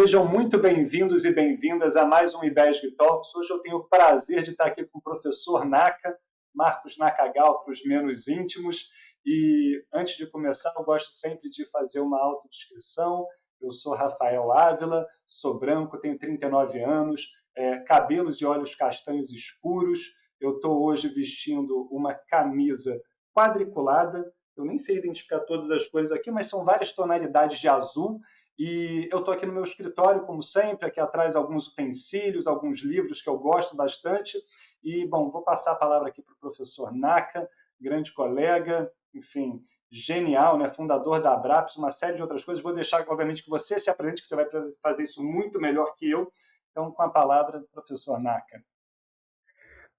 Sejam muito bem-vindos e bem-vindas a mais um IBESG Talks. Hoje eu tenho o prazer de estar aqui com o professor Naka, Marcos Nakagal, para os menos íntimos. E antes de começar, eu gosto sempre de fazer uma autodescrição. Eu sou Rafael Ávila, sou branco, tenho 39 anos, cabelos e olhos castanhos escuros. Eu estou hoje vestindo uma camisa quadriculada. Eu nem sei identificar todas as cores aqui, mas são várias tonalidades de azul. E eu estou aqui no meu escritório, como sempre, aqui atrás alguns utensílios, alguns livros que eu gosto bastante. E, bom, vou passar a palavra aqui para o professor Naka, grande colega, enfim, genial, né? Fundador da Abraps, uma série de outras coisas. Vou deixar, obviamente, que você se apresente, que você vai fazer isso muito melhor que eu. Então, com a palavra, professor Naka.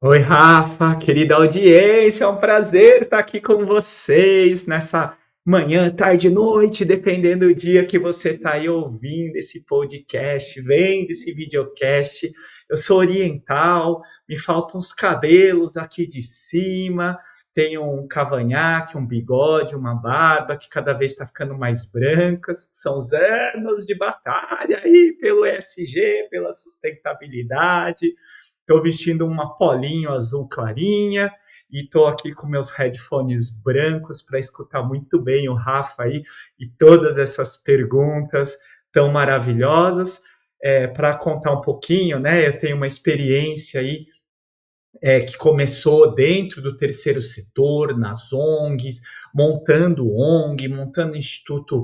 Oi, Rafa, querida audiência, é um prazer estar aqui com vocês nessa manhã, tarde, noite, dependendo do dia que você está aí ouvindo esse podcast, vendo esse videocast. Eu sou oriental, me faltam os cabelos aqui de cima, tenho um cavanhaque, um bigode, uma barba que cada vez está ficando mais brancas. São os anos de batalha aí pelo ESG, pela sustentabilidade. Estou vestindo uma polinho azul clarinha e estou aqui com meus headphones brancos para escutar muito bem o Rafa aí e todas essas perguntas tão maravilhosas. Para contar um pouquinho, né? Eu tenho uma experiência aí que começou dentro do terceiro setor, nas ONGs, montando ONG, montando Instituto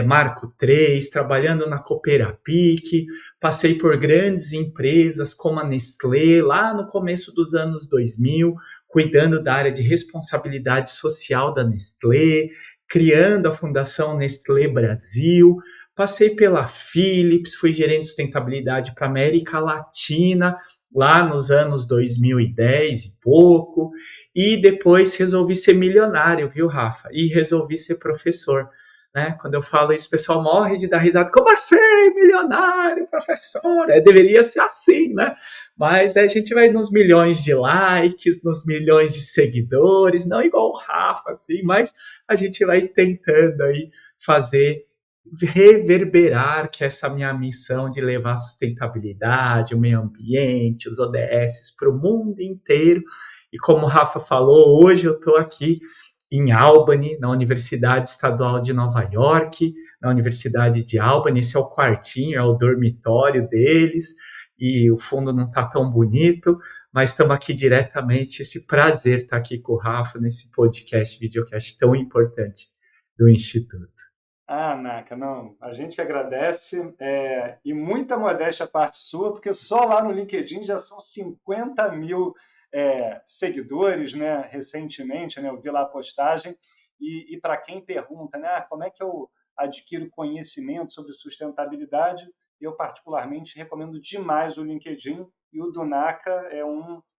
Marco III, trabalhando na Cooperapic, passei por grandes empresas como a Nestlé, lá no começo dos anos 2000, cuidando da área de responsabilidade social da Nestlé, criando a Fundação Nestlé Brasil, passei pela Philips, fui gerente de sustentabilidade para a América Latina, lá nos anos 2010 e pouco, e depois resolvi ser milionário, viu, Rafa? E resolvi ser professor, né? Quando eu falo isso, o pessoal morre de dar risada. Como assim, milionário, professor? Deveria ser assim, né? Mas a gente vai nos milhões de likes, nos milhões de seguidores, não igual o Rafa, assim, mas a gente vai tentando aí fazer reverberar, que é essa minha missão de levar a sustentabilidade, o meio ambiente, os ODS para o mundo inteiro. E como o Rafa falou, hoje eu estou aqui em Albany, na Universidade Estadual de Nova York, na Universidade de Albany. Esse é o quartinho, é o dormitório deles, e o fundo não está tão bonito, mas estamos aqui diretamente. Esse prazer estar aqui com o Rafa nesse podcast, videocast tão importante do Instituto. Naka, não, a gente que agradece e muita modéstia a parte sua, porque só lá no LinkedIn já são 50 mil seguidores, né, recentemente, né, eu vi lá a postagem, e para quem pergunta, né, como é que eu adquiro conhecimento sobre sustentabilidade, eu particularmente recomendo demais o LinkedIn, e o do Naka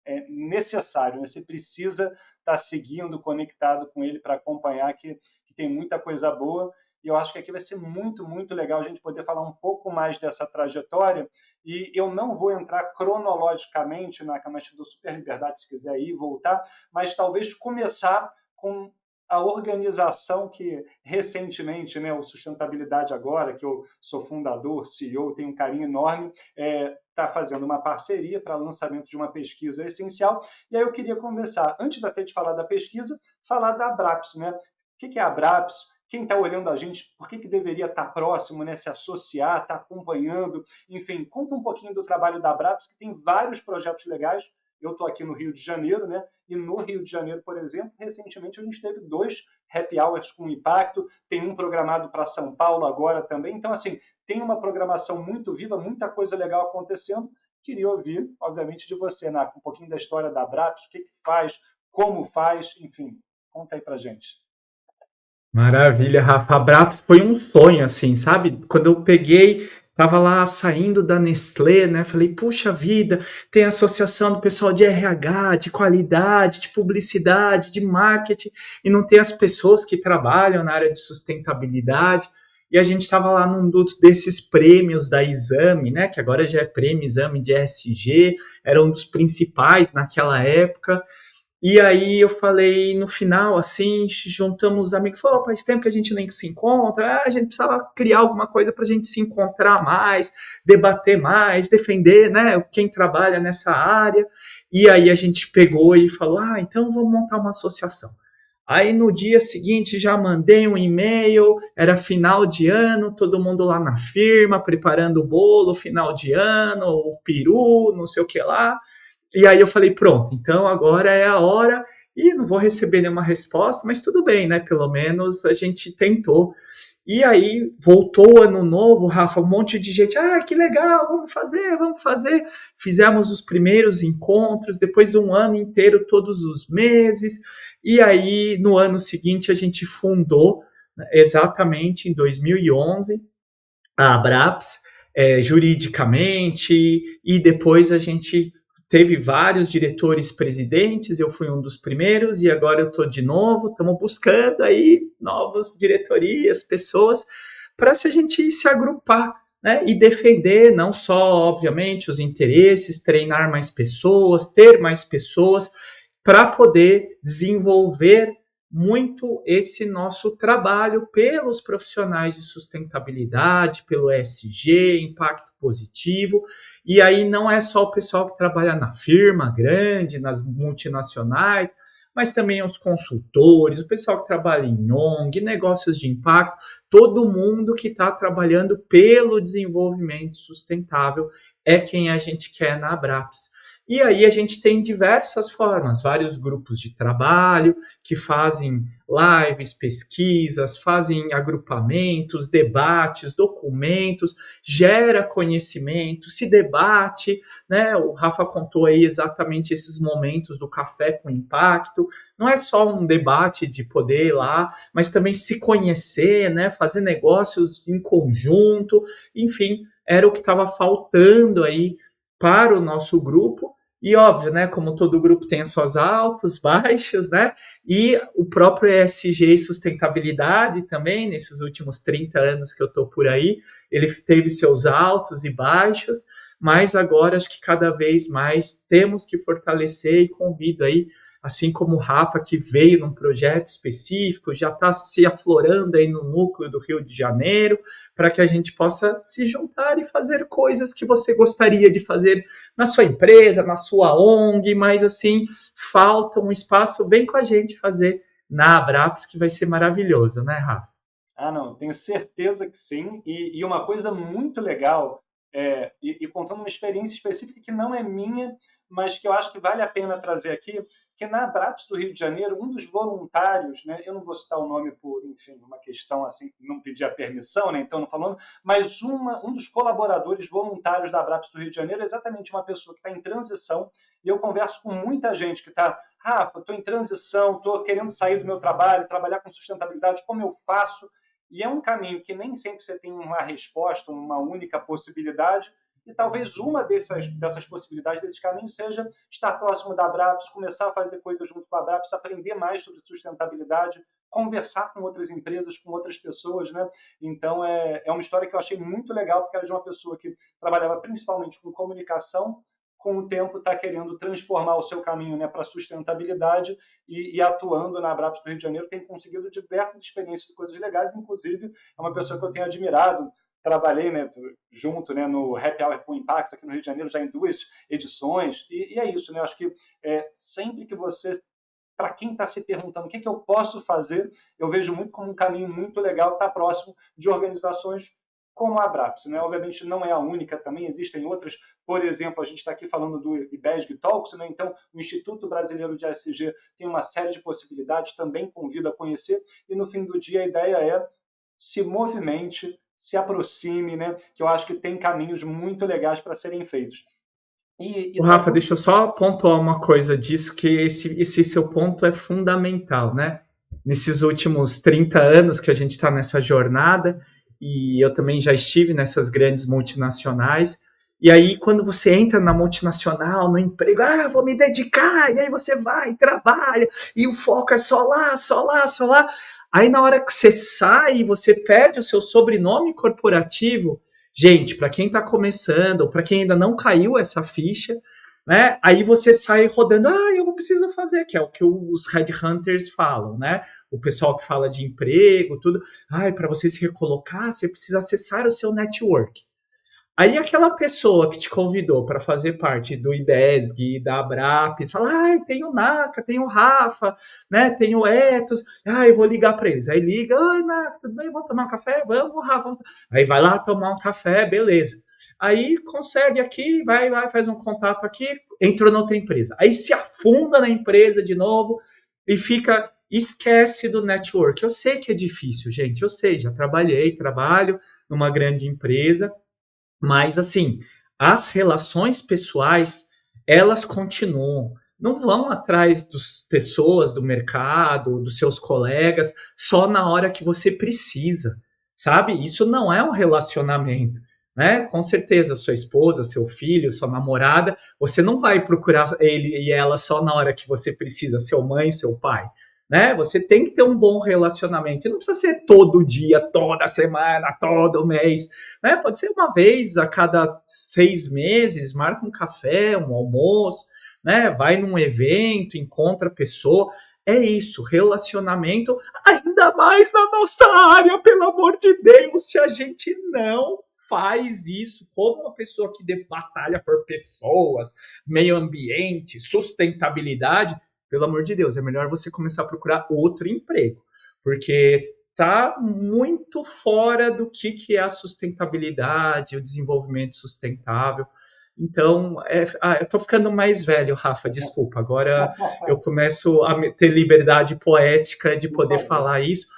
é necessário, né, você precisa estar seguindo, conectado com ele para acompanhar, que tem muita coisa boa. E eu acho que aqui vai ser muito, muito legal a gente poder falar um pouco mais dessa trajetória. E eu não vou entrar cronologicamente, mas te dou super liberdade se quiser ir e voltar, mas talvez começar com a organização que recentemente, né, o Sustentabilidade Agora, que eu sou fundador, CEO, tenho um carinho enorme, está fazendo uma parceria para lançamento de uma pesquisa essencial. E aí eu queria começar, antes até de falar da pesquisa, falar da Abraps, né? O que é a Abraps? Quem está olhando a gente, por que deveria estar próximo, né, se associar, estar acompanhando, enfim, conta um pouquinho do trabalho da Abraps, que tem vários projetos legais. Eu estou aqui no Rio de Janeiro, né? E no Rio de Janeiro, por exemplo, recentemente a gente teve 2 happy hours com impacto, tem um programado para São Paulo agora também. Então, assim, tem uma programação muito viva, muita coisa legal acontecendo. Queria ouvir, obviamente, de você, Naco, um pouquinho da história da Abraps, o que faz, como faz, enfim, conta aí para gente. Maravilha, Rafa. Abraço foi um sonho, assim, sabe? Quando eu peguei, tava lá saindo da Nestlé, né? Falei, puxa vida, tem associação do pessoal de RH, de qualidade, de publicidade, de marketing, e não tem as pessoas que trabalham na área de sustentabilidade. E a gente estava lá num desses prêmios da Exame, né? Que agora já é prêmio Exame de ESG, era um dos principais naquela época. E aí eu falei, no final, assim, juntamos os amigos, falou, faz tempo que a gente nem se encontra, a gente precisava criar alguma coisa para a gente se encontrar mais, debater mais, defender, né, quem trabalha nessa área. E aí a gente pegou e falou, então vamos montar uma associação. Aí no dia seguinte já mandei um e-mail, era final de ano, todo mundo lá na firma, preparando o bolo, final de ano, o peru, não sei o que lá. E aí eu falei, pronto, então agora é a hora, e não vou receber nenhuma resposta, mas tudo bem, né? Pelo menos a gente tentou. E aí voltou o ano novo, Rafa, um monte de gente, que legal, vamos fazer, vamos fazer. Fizemos os primeiros encontros, depois um ano inteiro, todos os meses, e aí no ano seguinte a gente fundou, né, exatamente em 2011, a Abraps, juridicamente, e depois a gente teve vários diretores presidentes, eu fui um dos primeiros, e agora eu estou de novo, estamos buscando aí novas diretorias, pessoas, para se a gente se agrupar, né, e defender não só, obviamente, os interesses, treinar mais pessoas, ter mais pessoas, para poder desenvolver muito esse nosso trabalho pelos profissionais de sustentabilidade, pelo ESG, impacto positivo, e aí não é só o pessoal que trabalha na firma grande, nas multinacionais, mas também os consultores, o pessoal que trabalha em ONG, negócios de impacto, todo mundo que está trabalhando pelo desenvolvimento sustentável é quem a gente quer na Abraps. E aí a gente tem diversas formas, vários grupos de trabalho que fazem lives, pesquisas, fazem agrupamentos, debates, documentos, gera conhecimento, se debate, né? O Rafa contou aí exatamente esses momentos do Café com Impacto. Não é só um debate de poder ir lá, mas também se conhecer, né? Fazer negócios em conjunto, enfim, era o que estava faltando aí para o nosso grupo. E óbvio, né, como todo grupo tem as suas altos, baixos, né, e o próprio ESG e sustentabilidade também, nesses últimos 30 anos que eu estou por aí, ele teve seus altos e baixos, mas agora acho que cada vez mais temos que fortalecer, e convido aí, assim como o Rafa, que veio num projeto específico, já está se aflorando aí no núcleo do Rio de Janeiro, para que a gente possa se juntar e fazer coisas que você gostaria de fazer na sua empresa, na sua ONG, mas assim, falta um espaço, vem com a gente fazer na Abraps, que vai ser maravilhoso, né, Rafa? Não, tenho certeza que sim. E uma coisa muito legal, e contando uma experiência específica que não é minha, mas que eu acho que vale a pena trazer aqui, que na Abraps do Rio de Janeiro, um dos voluntários, né, eu não vou citar o nome por, enfim, uma questão assim, não pedir a permissão, né, então não falando, mas um dos colaboradores voluntários da Abraps do Rio de Janeiro é exatamente uma pessoa que está em transição, e eu converso com muita gente que está, Rafa, estou em transição, estou querendo sair do meu trabalho, trabalhar com sustentabilidade, como eu faço? E é um caminho que nem sempre você tem uma resposta, uma única possibilidade, e talvez uma dessas possibilidades, desses caminhos, seja estar próximo da Abraps, começar a fazer coisas junto com a Abraps, aprender mais sobre sustentabilidade, conversar com outras empresas, com outras pessoas, né? Então, é uma história que eu achei muito legal, porque era de uma pessoa que trabalhava principalmente com comunicação, com o tempo está querendo transformar o seu caminho, né, para a sustentabilidade e atuando na Abraps do Rio de Janeiro tem conseguido diversas experiências e coisas legais, inclusive é uma pessoa que eu tenho admirado, trabalhei, né, junto, né, no Happy Hour com Impacto aqui no Rio de Janeiro já em 2 edições, e é isso, né, acho que sempre que você, para quem está se perguntando o que eu posso fazer, eu vejo muito como um caminho muito legal estar próximo de organizações como a Abraps, né? Obviamente não é a única, também existem outras, por exemplo, a gente está aqui falando do IBESG Talks, né? Então o Instituto Brasileiro de ESG tem uma série de possibilidades, também convido a conhecer, e no fim do dia a ideia é se movimente, se aproxime, né? Que eu acho que tem caminhos muito legais para serem feitos. Rafa, deixa eu só pontuar uma coisa disso, que esse seu ponto é fundamental, né? Nesses últimos 30 anos que a gente está nessa jornada, e eu também já estive nessas grandes multinacionais, e aí quando você entra na multinacional, no emprego, vou me dedicar, e aí você vai, trabalha, e o foco é só lá, só lá, só lá. Aí na hora que você sai, você perde o seu sobrenome corporativo. Gente, para quem está começando, ou para quem ainda não caiu essa ficha, né? Aí você sai rodando, eu preciso fazer, que é o que os headhunters falam, né? O pessoal que fala de emprego, tudo. Para você se recolocar, você precisa acessar o seu network. Aí aquela pessoa que te convidou para fazer parte do IDESG, da Abrapes, fala, tem o Naka, tem o Rafa, né, tem o Etos, eu vou ligar para eles. Aí liga, Naka, tudo bem, vamos tomar um café? Vamos, Rafa. Aí vai lá tomar um café, beleza. Aí consegue aqui, vai, faz um contato aqui, entrou noutra empresa. Aí se afunda na empresa de novo e esquece do network. Eu sei que é difícil, gente, eu sei, já trabalho numa grande empresa, mas, assim, as relações pessoais, elas continuam. Não vão atrás das pessoas do mercado, dos seus colegas, só na hora que você precisa, sabe? Isso não é um relacionamento, né? Com certeza, sua esposa, seu filho, sua namorada, você não vai procurar ele e ela só na hora que você precisa, seu mãe, seu pai, né? Você tem que ter um bom relacionamento. E não precisa ser todo dia, toda semana, todo mês, né? Pode ser uma vez a cada 6 meses, marca um café, um almoço, né? Vai num evento, encontra a pessoa. É isso, relacionamento, ainda mais na nossa área, pelo amor de Deus, se a gente não faz isso como uma pessoa que batalha por pessoas, meio ambiente, sustentabilidade, pelo amor de Deus, é melhor você começar a procurar outro emprego, porque tá muito fora do que é a sustentabilidade, o desenvolvimento sustentável. Então, eu tô ficando mais velho, Rafa, desculpa. Agora eu começo a ter liberdade poética de poder falar isso,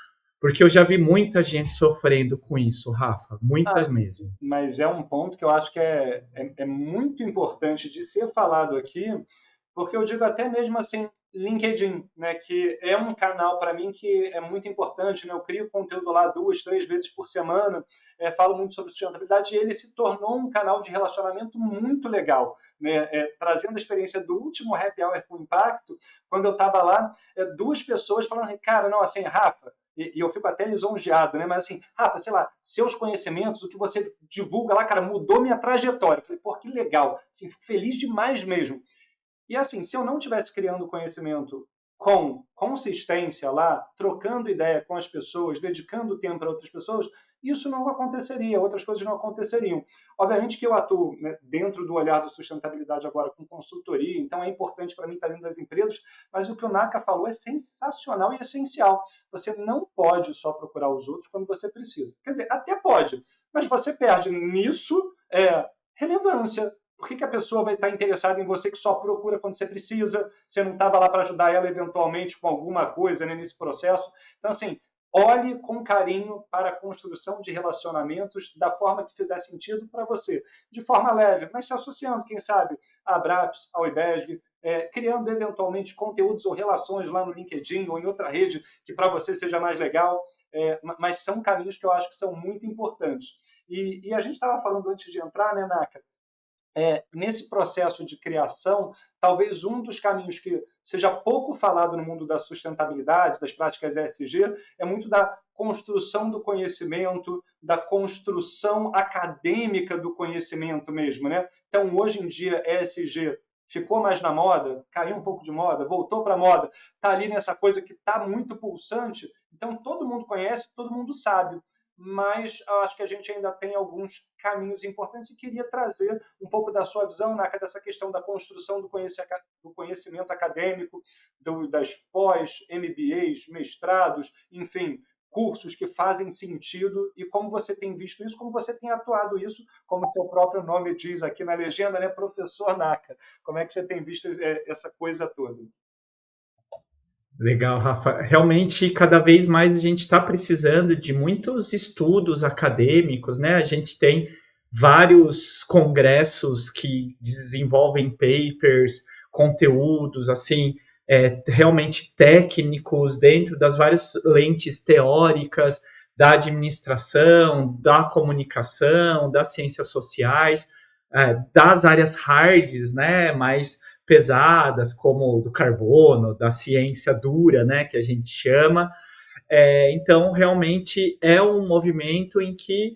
porque eu já vi muita gente sofrendo com isso, Rafa, muita mesmo. Mas é um ponto que eu acho que é muito importante de ser falado aqui, porque eu digo até mesmo assim, LinkedIn, né, que é um canal para mim que é muito importante, né? Eu crio conteúdo lá 2, 3 vezes por semana, falo muito sobre sustentabilidade e ele se tornou um canal de relacionamento muito legal, né? Trazendo a experiência do último Happy Hour com Impacto, quando eu estava lá, 2 pessoas falando, cara, não, assim, Rafa, e eu fico até lisonjeado, né? Mas assim, Rafa, sei lá, seus conhecimentos, o que você divulga lá, cara, mudou minha trajetória. Eu falei, pô, que legal, assim, fico feliz demais mesmo. E assim, se eu não tivesse criando conhecimento com consistência lá, trocando ideia com as pessoas, dedicando tempo para outras pessoas, isso não aconteceria, outras coisas não aconteceriam. Obviamente que eu atuo, né, dentro do olhar da sustentabilidade agora com consultoria, então é importante para mim estar dentro das empresas, mas o que o Naka falou é sensacional e essencial. Você não pode só procurar os outros quando você precisa. Quer dizer, até pode, mas você perde nisso relevância. Por que a pessoa vai estar interessada em você que só procura quando você precisa? Você não estava lá para ajudar ela eventualmente com alguma coisa, né, nesse processo? Então, assim, olhe com carinho para a construção de relacionamentos da forma que fizer sentido para você. De forma leve, mas se associando, quem sabe, à Abrapes, ao IBESG, criando eventualmente conteúdos ou relações lá no LinkedIn ou em outra rede que para você seja mais legal. Mas são caminhos que eu acho que são muito importantes. E a gente estava falando antes de entrar, né, Naka? Nesse processo de criação, talvez um dos caminhos que seja pouco falado no mundo da sustentabilidade, das práticas ESG, é muito da construção do conhecimento, da construção acadêmica do conhecimento mesmo, né? Então, hoje em dia, ESG ficou mais na moda, caiu um pouco de moda, voltou para a moda, está ali nessa coisa que está muito pulsante, então todo mundo conhece, todo mundo sabe, mas acho que a gente ainda tem alguns caminhos importantes e queria trazer um pouco da sua visão, Naka, dessa questão da construção do conhecimento acadêmico, das pós, MBAs, mestrados, enfim, cursos que fazem sentido e como você tem visto isso, como você tem atuado isso, como o seu próprio nome diz aqui na legenda, né, professor Naka. Como é que você tem visto essa coisa toda? Legal, Rafa. Realmente, cada vez mais a gente está precisando de muitos estudos acadêmicos, né? A gente tem vários congressos que desenvolvem papers, conteúdos, assim, realmente técnicos dentro das várias lentes teóricas da administração, da comunicação, das ciências sociais, das áreas hards, né? Mais pesadas, como do carbono, da ciência dura, né, que a gente chama. Então, realmente é um movimento em que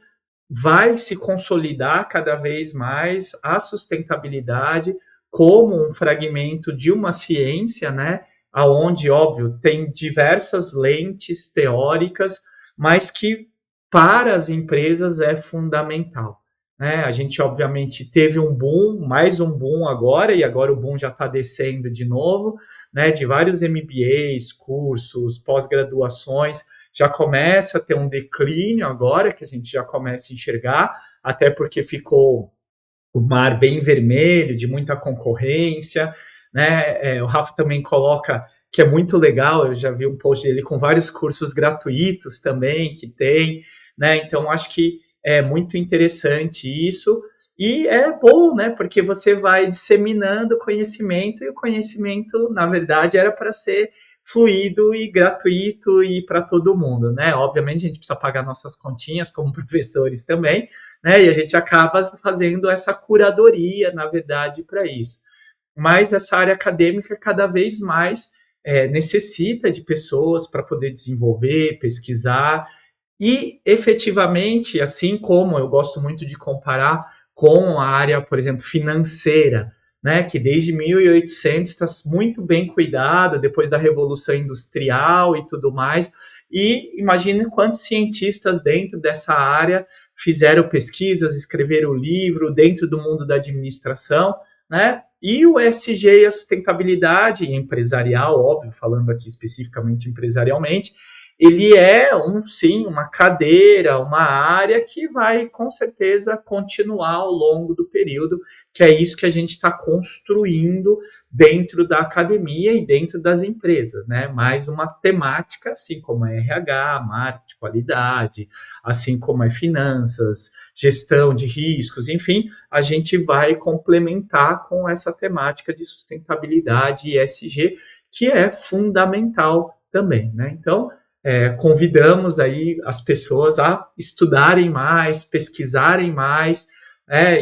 vai se consolidar cada vez mais a sustentabilidade como um fragmento de uma ciência, né, aonde, óbvio, tem diversas lentes teóricas, mas que para as empresas é fundamental. Né? A gente, obviamente, teve um boom, mais um boom agora, e agora o boom já está descendo de novo, né, de vários MBAs, cursos, pós-graduações, já começa a ter um declínio agora, que a gente já começa a enxergar, até porque ficou o mar bem vermelho, de muita concorrência, né? O Rafa também coloca que é muito legal, eu já vi um post dele com vários cursos gratuitos também que tem, né? Então acho que é muito interessante isso e é bom, né? Porque você vai disseminando conhecimento e o conhecimento, na verdade, era para ser fluido e gratuito e para todo mundo, né? Obviamente a gente precisa pagar nossas continhas como professores também, né? E a gente acaba fazendo essa curadoria, na verdade, para isso. Mas essa área acadêmica cada vez mais necessita de pessoas para poder desenvolver, pesquisar e efetivamente, assim como eu gosto muito de comparar com a área, por exemplo, financeira, né, que desde 1800 está muito bem cuidada, depois da Revolução Industrial e tudo mais, e imagine quantos cientistas dentro dessa área fizeram pesquisas, escreveram livro dentro do mundo da administração, né? E o ESG e a sustentabilidade empresarial, óbvio, falando aqui especificamente empresarialmente, ele é sim, uma cadeira, uma área que vai com certeza continuar ao longo do período, que é isso que a gente está construindo dentro da academia e dentro das empresas, né? Mais uma temática, assim como é RH, marketing, qualidade, assim como é finanças, gestão de riscos, enfim, a gente vai complementar com essa temática de sustentabilidade e ESG, que é fundamental também, né? Então, convidamos aí as pessoas a estudarem mais, pesquisarem mais,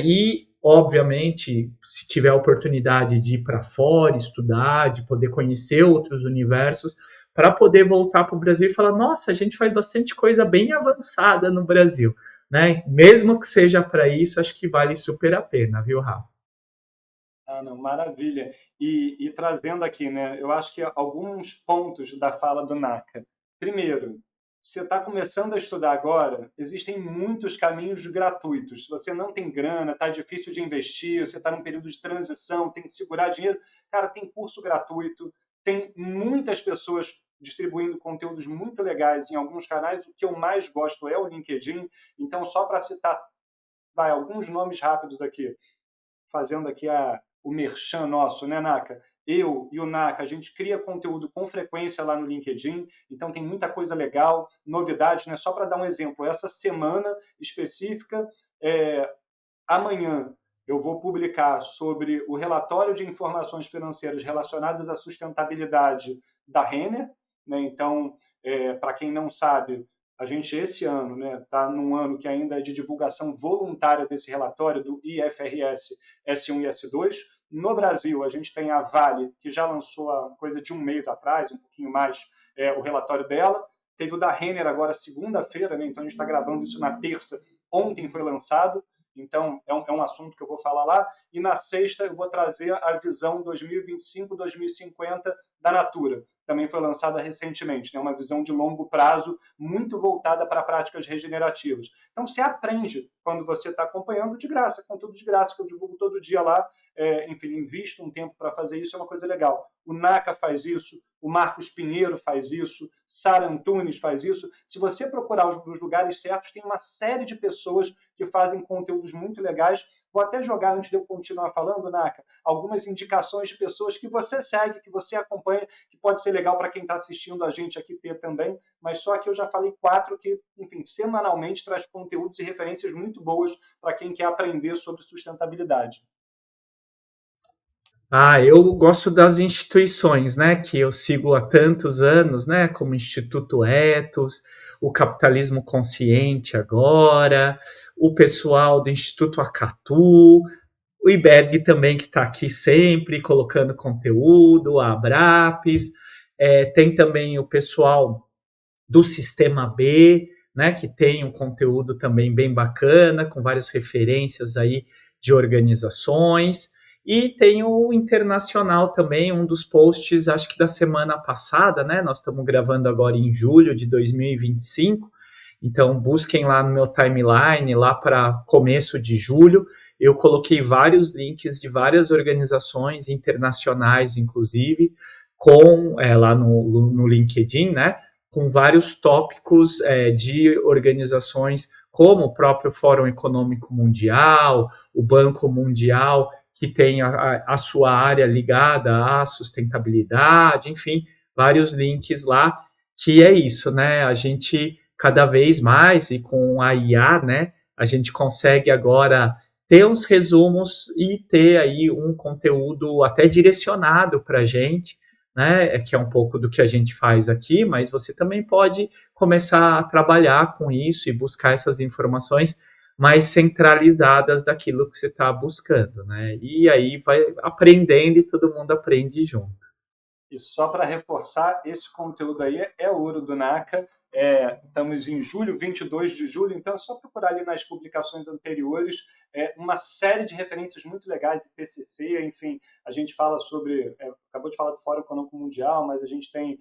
e, obviamente, se tiver a oportunidade de ir para fora, estudar, de poder conhecer outros universos, para poder voltar para o Brasil e falar, nossa, a gente faz bastante coisa bem avançada no Brasil, né? Mesmo que seja para isso, acho que vale super a pena, viu, Rafa? Ah, não, maravilha. E trazendo aqui, né, eu acho que alguns pontos da fala do Naka. Primeiro, você está começando a estudar agora, existem muitos caminhos gratuitos. Se você não tem grana, está difícil de investir, você está num período de transição, tem que segurar dinheiro, cara, tem curso gratuito, tem muitas pessoas distribuindo conteúdos muito legais em alguns canais. O que eu mais gosto é o LinkedIn. Então, só para citar, alguns nomes rápidos aqui, fazendo aqui o merchan nosso, né, Naka? Eu e o Naka, a gente cria conteúdo com frequência lá no LinkedIn, então tem muita coisa legal, novidades, né? Só para dar um exemplo, essa semana específica, amanhã eu vou publicar sobre o relatório de informações financeiras relacionadas à sustentabilidade da Renner, né? Então, para quem não sabe, a gente esse ano está num ano que ainda é de divulgação voluntária desse relatório do IFRS S1 e S2. No Brasil, a gente tem a Vale, que já lançou há coisa de um mês atrás, um pouquinho mais, o relatório dela. Teve o da Renner agora segunda-feira, né? Então a gente está gravando isso na terça. Ontem foi lançado. Então, é um assunto que eu vou falar lá. E na sexta eu vou trazer a visão 2025-2050 da Natura. Também foi lançada recentemente, né? Uma visão de longo prazo, muito voltada para práticas regenerativas. Então, você aprende quando você está acompanhando de graça, conteúdo de graça que eu divulgo todo dia lá. Enfim, invisto um tempo para fazer isso, é uma coisa legal. O Naka faz isso, o Marcos Pinheiro faz isso, Sara Antunes faz isso. Se você procurar os lugares certos, tem uma série de pessoas que fazem conteúdos muito legais. Vou até jogar, antes de eu continuar falando, Naka, algumas indicações de pessoas que você segue, que você acompanha, que pode ser legal para quem está assistindo a gente aqui ter também, mas só que eu já falei 4 que, enfim, semanalmente traz conteúdos e referências muito boas para quem quer aprender sobre sustentabilidade. Eu gosto das instituições, né, que eu sigo há tantos anos, né, como o Instituto Ethos, o Capitalismo Consciente agora, o pessoal do Instituto Acatu, o IBESG também, que está aqui sempre colocando conteúdo, a Abrapes, tem também o pessoal do Sistema B, né, que tem um conteúdo também bem bacana, com várias referências aí de organizações. E tem o internacional também, um dos posts, acho que da semana passada, né? Nós estamos gravando agora em julho de 2025. Então, busquem lá no meu timeline, lá para começo de julho. Eu coloquei vários links de várias organizações internacionais, inclusive, lá no LinkedIn, né? Com vários tópicos de organizações como o próprio Fórum Econômico Mundial, o Banco Mundial, que tem a sua área ligada à sustentabilidade, enfim, vários links lá, que é isso, né? A gente cada vez mais, e com a IA, né, a gente consegue agora ter uns resumos e ter aí um conteúdo até direcionado para a gente, né, que é um pouco do que a gente faz aqui, mas você também pode começar a trabalhar com isso e buscar essas informações mais centralizadas daquilo que você está buscando, né? E aí vai aprendendo e todo mundo aprende junto. E só para reforçar, esse conteúdo aí é ouro do NACA. Estamos em julho, 22 de julho, então é só procurar ali nas publicações anteriores uma série de referências muito legais, IPCC, enfim, a gente fala sobre, acabou de falar do Fórum Econômico Mundial, mas a gente tem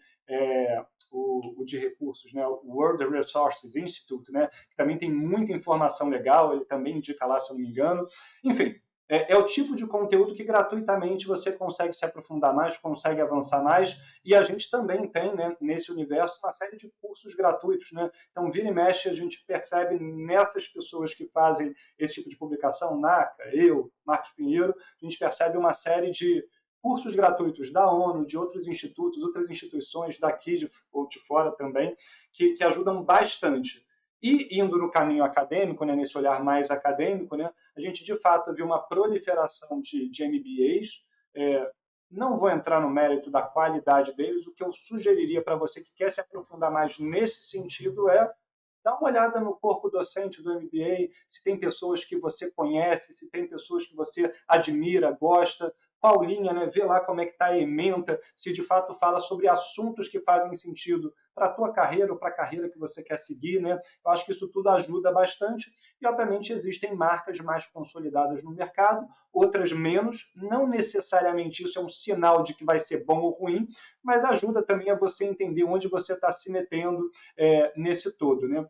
o de recursos, né, o World Resources Institute, né, que também tem muita informação legal, ele também indica lá, se eu não me engano. Enfim, é o tipo de conteúdo que gratuitamente você consegue se aprofundar mais, consegue avançar mais, e a gente também tem, né, nesse universo uma série de cursos gratuitos, né? Então, vira e mexe, a gente percebe nessas pessoas que fazem esse tipo de publicação, NACA, eu, Marcos Pinheiro, a gente percebe uma série de cursos gratuitos da ONU, de outros institutos, outras instituições daqui ou de fora também, que ajudam bastante. E indo no caminho acadêmico, né, nesse olhar mais acadêmico, né, a gente de fato viu uma proliferação de MBAs. Não vou entrar no mérito da qualidade deles, o que eu sugeriria para você que quer se aprofundar mais nesse sentido é dar uma olhada no corpo docente do MBA, se tem pessoas que você conhece, se tem pessoas que você admira, gosta, qual linha, né? Vê lá como é que está a ementa, se de fato fala sobre assuntos que fazem sentido para a tua carreira ou para a carreira que você quer seguir, né? Eu acho que isso tudo ajuda bastante e, obviamente, existem marcas mais consolidadas no mercado, outras menos, não necessariamente isso é um sinal de que vai ser bom ou ruim, mas ajuda também a você entender onde você está se metendo nesse todo, né?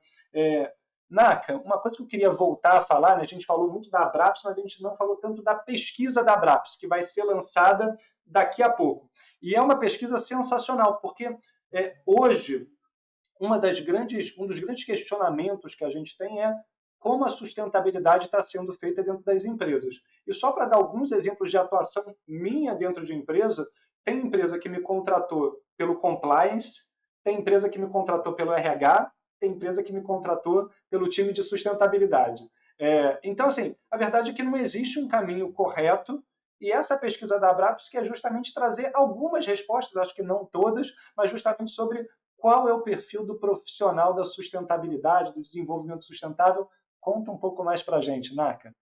Naka, uma coisa que eu queria voltar a falar, né, a gente falou muito da Abrapes, mas a gente não falou tanto da pesquisa da Abrapes, que vai ser lançada daqui a pouco. E é uma pesquisa sensacional, porque hoje um dos grandes questionamentos que a gente tem é como a sustentabilidade está sendo feita dentro das empresas. E só para dar alguns exemplos de atuação minha dentro de empresa, tem empresa que me contratou pelo compliance, tem empresa que me contratou pelo RH, tem empresa que me contratou pelo time de sustentabilidade. Então, assim, a verdade é que não existe um caminho correto e essa pesquisa da Abrapes quer justamente trazer algumas respostas, acho que não todas, mas justamente sobre qual é o perfil do profissional da sustentabilidade, do desenvolvimento sustentável. Conta um pouco mais para a gente, Naka.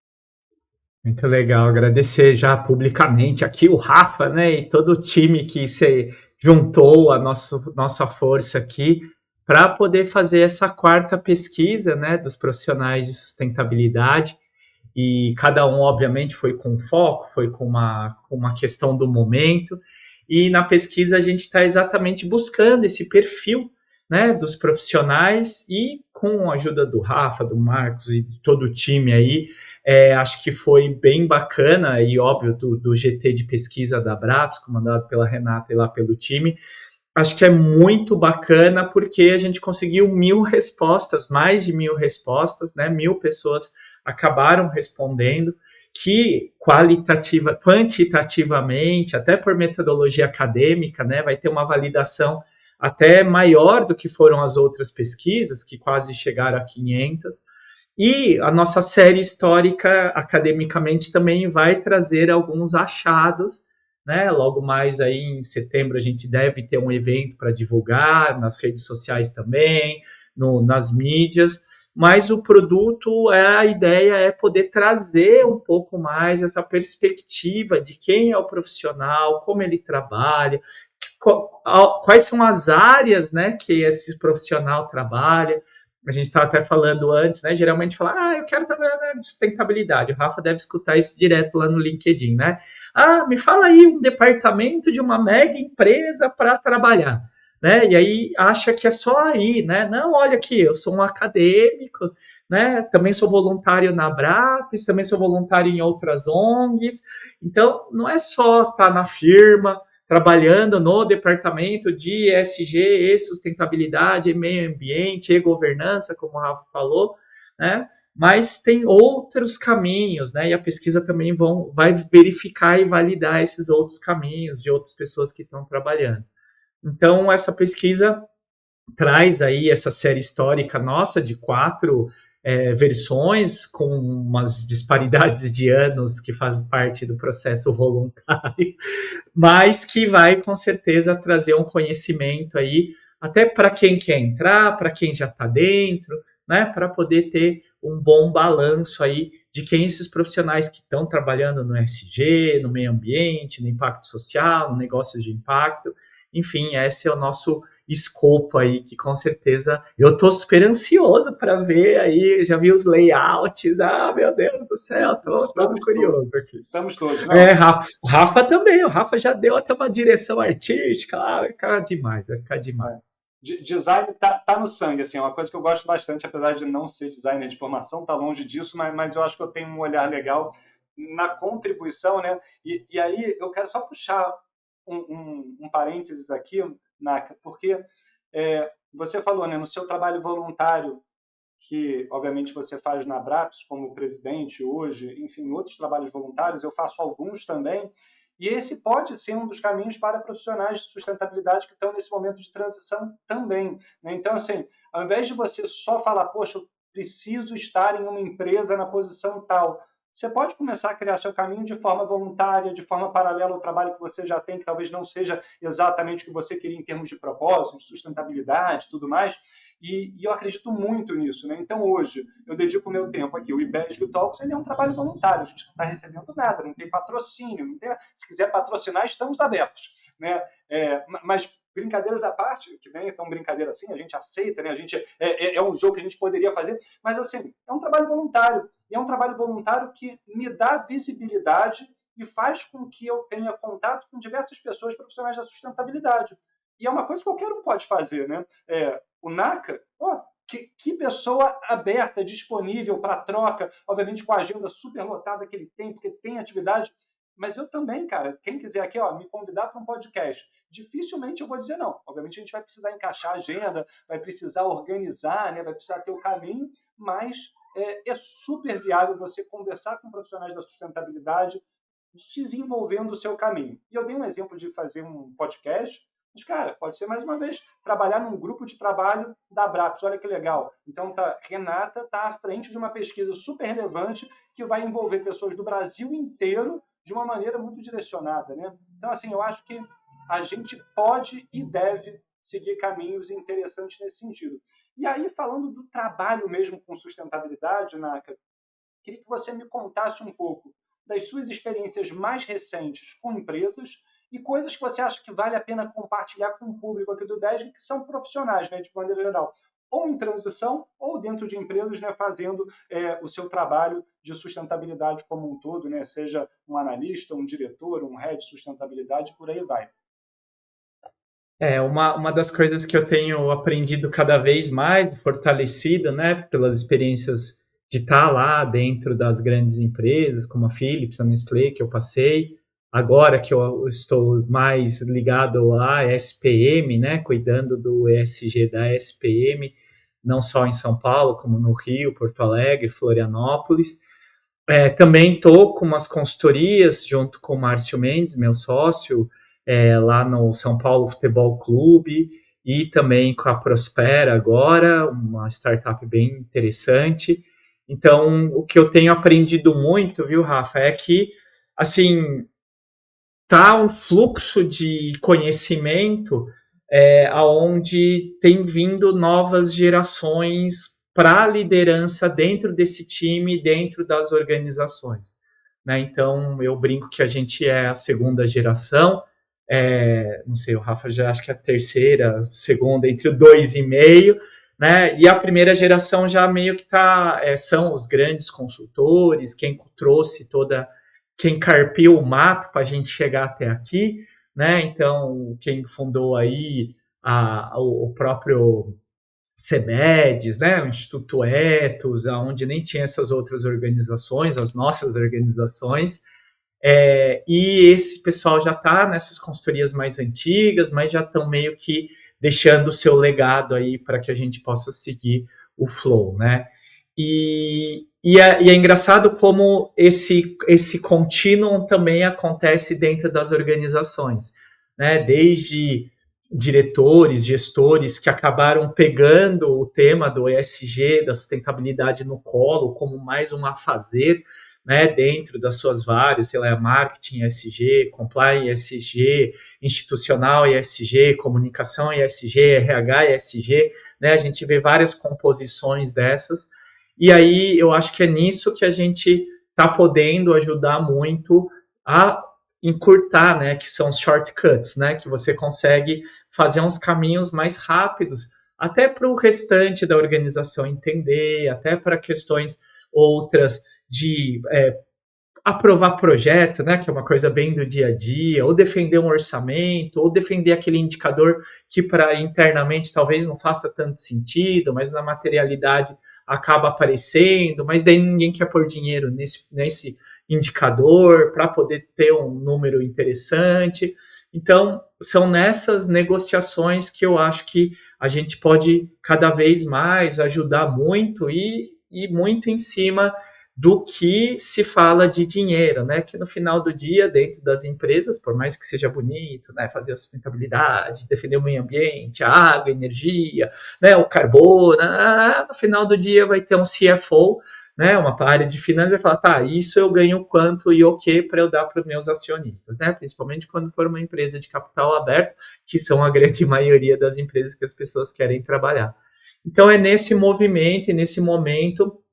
Muito legal, agradecer já publicamente aqui o Rafa, né, e todo o time que se juntou a nossa força aqui para poder fazer essa quarta pesquisa, né, dos profissionais de sustentabilidade. E cada um, obviamente, foi com foco, foi com uma questão do momento. E na pesquisa a gente está exatamente buscando esse perfil, né, dos profissionais e com a ajuda do Rafa, do Marcos e de todo o time aí, acho que foi bem bacana e óbvio do GT de pesquisa da Abrapes, comandado pela Renata e lá pelo time. Acho que é muito bacana porque a gente conseguiu 1.000 respostas, mais de 1.000 respostas, né? 1.000 pessoas acabaram respondendo, que quantitativamente, até por metodologia acadêmica, né, vai ter uma validação até maior do que foram as outras pesquisas, que quase chegaram a 500. E a nossa série histórica, academicamente, também vai trazer alguns achados, né? Logo mais aí em setembro a gente deve ter um evento para divulgar, nas redes sociais também, nas mídias, mas o produto, a ideia é poder trazer um pouco mais essa perspectiva de quem é o profissional, como ele trabalha, quais são as áreas, né, que esse profissional trabalha, a gente estava até falando antes, né? Geralmente fala, eu quero trabalhar na sustentabilidade. O Rafa deve escutar isso direto lá no LinkedIn, né? Me fala aí um departamento de uma mega empresa para trabalhar. Né? E aí acha que é só aí, né? Não, olha aqui, eu sou um acadêmico, né? Também sou voluntário na Abrapes, também sou voluntário em outras ONGs. Então, não é só estar na firma, trabalhando no departamento de ESG, e sustentabilidade, e meio ambiente, e governança, como o Rafa falou, né? Mas tem outros caminhos, né? E a pesquisa também vai verificar e validar esses outros caminhos de outras pessoas que estão trabalhando. Então, essa pesquisa traz aí essa série histórica nossa de 4 versões com umas disparidades de anos que fazem parte do processo voluntário, mas que vai com certeza trazer um conhecimento aí até para quem quer entrar, para quem já está dentro, né, para poder ter um bom balanço aí de quem esses profissionais que estão trabalhando no ESG, no meio ambiente, no impacto social, no negócios de impacto. Enfim, esse é o nosso escopo aí, que com certeza eu estou super ansioso para ver aí, já vi os layouts, meu Deus do céu, estou todo curioso aqui. Estamos todos, não? O Rafa também, o Rafa já deu até uma direção artística, vai ficar demais, vai ficar demais. Design tá no sangue, assim, é uma coisa que eu gosto bastante, apesar de não ser designer de formação, tá longe disso, mas eu acho que eu tenho um olhar legal na contribuição, né? E aí eu quero só puxar um parênteses aqui, Naka, porque você falou, né, no seu trabalho voluntário, que obviamente você faz na Abrapes como presidente hoje, enfim, outros trabalhos voluntários, eu faço alguns também, e esse pode ser um dos caminhos para profissionais de sustentabilidade que estão nesse momento de transição também. Né? Então, assim, ao invés de você só falar, poxa, eu preciso estar em uma empresa na posição tal, você pode começar a criar seu caminho de forma voluntária, de forma paralela ao trabalho que você já tem, que talvez não seja exatamente o que você queria em termos de propósito, de sustentabilidade e tudo mais. E eu acredito muito nisso. Né? Então, hoje, eu dedico o meu tempo aqui. O IBESG Talks ele é um trabalho voluntário. A gente não está recebendo nada, não tem patrocínio. Não tem... Se quiser patrocinar, estamos abertos. Né? Mas brincadeiras à parte, que nem é tão brincadeira assim, a gente aceita, né? A gente é um jogo que a gente poderia fazer, mas assim, é um trabalho voluntário. E é um trabalho voluntário que me dá visibilidade e faz com que eu tenha contato com diversas pessoas profissionais da sustentabilidade. E é uma coisa que qualquer um pode fazer, né? O NACA, que pessoa aberta, disponível para troca, obviamente com a agenda super lotada que ele tem, porque tem atividade. Mas eu também, cara, quem quiser aqui, me convidar para um podcast, dificilmente eu vou dizer não. Obviamente a gente vai precisar encaixar a agenda, vai precisar organizar, né? Vai precisar ter o caminho, mas é super viável você conversar com profissionais da sustentabilidade, desenvolvendo o seu caminho. E eu dei um exemplo de fazer um podcast, mas, cara, pode ser mais uma vez trabalhar num grupo de trabalho da Abrapes. Olha que legal. Então, Renata está à frente de uma pesquisa super relevante que vai envolver pessoas do Brasil inteiro de uma maneira muito direcionada. Né? Então, assim, eu acho que a gente pode e deve seguir caminhos interessantes nesse sentido. E aí, falando do trabalho mesmo com sustentabilidade, Naka, queria que você me contasse um pouco das suas experiências mais recentes com empresas e coisas que você acha que vale a pena compartilhar com o público aqui do DESG, que são profissionais, né, de maneira geral, ou em transição, ou dentro de empresas, né, fazendo o seu trabalho de sustentabilidade como um todo, né, seja um analista, um diretor, um head de sustentabilidade, por aí vai. Uma das coisas que eu tenho aprendido cada vez mais, fortalecido, né, pelas experiências de estar lá dentro das grandes empresas, como a Philips, a Nestlé, que eu passei, agora que eu estou mais ligado à SPM, né, cuidando do ESG da SPM, não só em São Paulo, como no Rio, Porto Alegre, Florianópolis. Também estou com umas consultorias junto com o Márcio Mendes, meu sócio, lá no São Paulo Futebol Clube, e também com a Prospera agora, uma startup bem interessante. Então, o que eu tenho aprendido muito, viu, Rafa, é que, assim, tá um fluxo de conhecimento aonde tem vindo novas gerações para a liderança dentro desse time, dentro das organizações. Né? Então, eu brinco que a gente é a segunda geração, não sei, o Rafa já acho que é a terceira, segunda, entre o 2,5, né? E a primeira geração já meio que são os grandes consultores, quem trouxe quem carpiu o mato para a gente chegar até aqui, né? Então, quem fundou aí o próprio CEMEDES, né, o Instituto Ethos, onde nem tinha essas outras organizações, as nossas organizações, e esse pessoal já está nessas consultorias mais antigas, mas já estão meio que deixando o seu legado aí para que a gente possa seguir o flow, né? E é engraçado como esse contínuo também acontece dentro das organizações, né? Desde diretores, gestores que acabaram pegando o tema do ESG, da sustentabilidade no colo, como mais um a fazer, né, dentro das suas várias, sei lá, marketing ESG, compliance ESG, institucional ESG, comunicação ESG, RH ESG, né, a gente vê várias composições dessas, e aí eu acho que é nisso que a gente está podendo ajudar muito a encurtar, né, que são os shortcuts, né, que você consegue fazer uns caminhos mais rápidos, até para o restante da organização entender, até para questões outras de aprovar projeto, né, que é uma coisa bem do dia a dia, ou defender um orçamento, ou defender aquele indicador que para internamente talvez não faça tanto sentido, mas na materialidade acaba aparecendo, mas daí ninguém quer pôr dinheiro nesse indicador para poder ter um número interessante. Então, são nessas negociações que eu acho que a gente pode cada vez mais ajudar muito e muito em cima do que se fala de dinheiro, né? Que no final do dia, dentro das empresas, por mais que seja bonito, né? Fazer a sustentabilidade, defender o meio ambiente, a água, a energia, né? O carbono, no final do dia vai ter um CFO, né? Uma área de finanças vai falar, tá, isso eu ganho quanto e o que para eu dar para os meus acionistas, né? Principalmente quando for uma empresa de capital aberto, que são a grande maioria das empresas que as pessoas querem trabalhar. Então é nesse movimento e nesse momento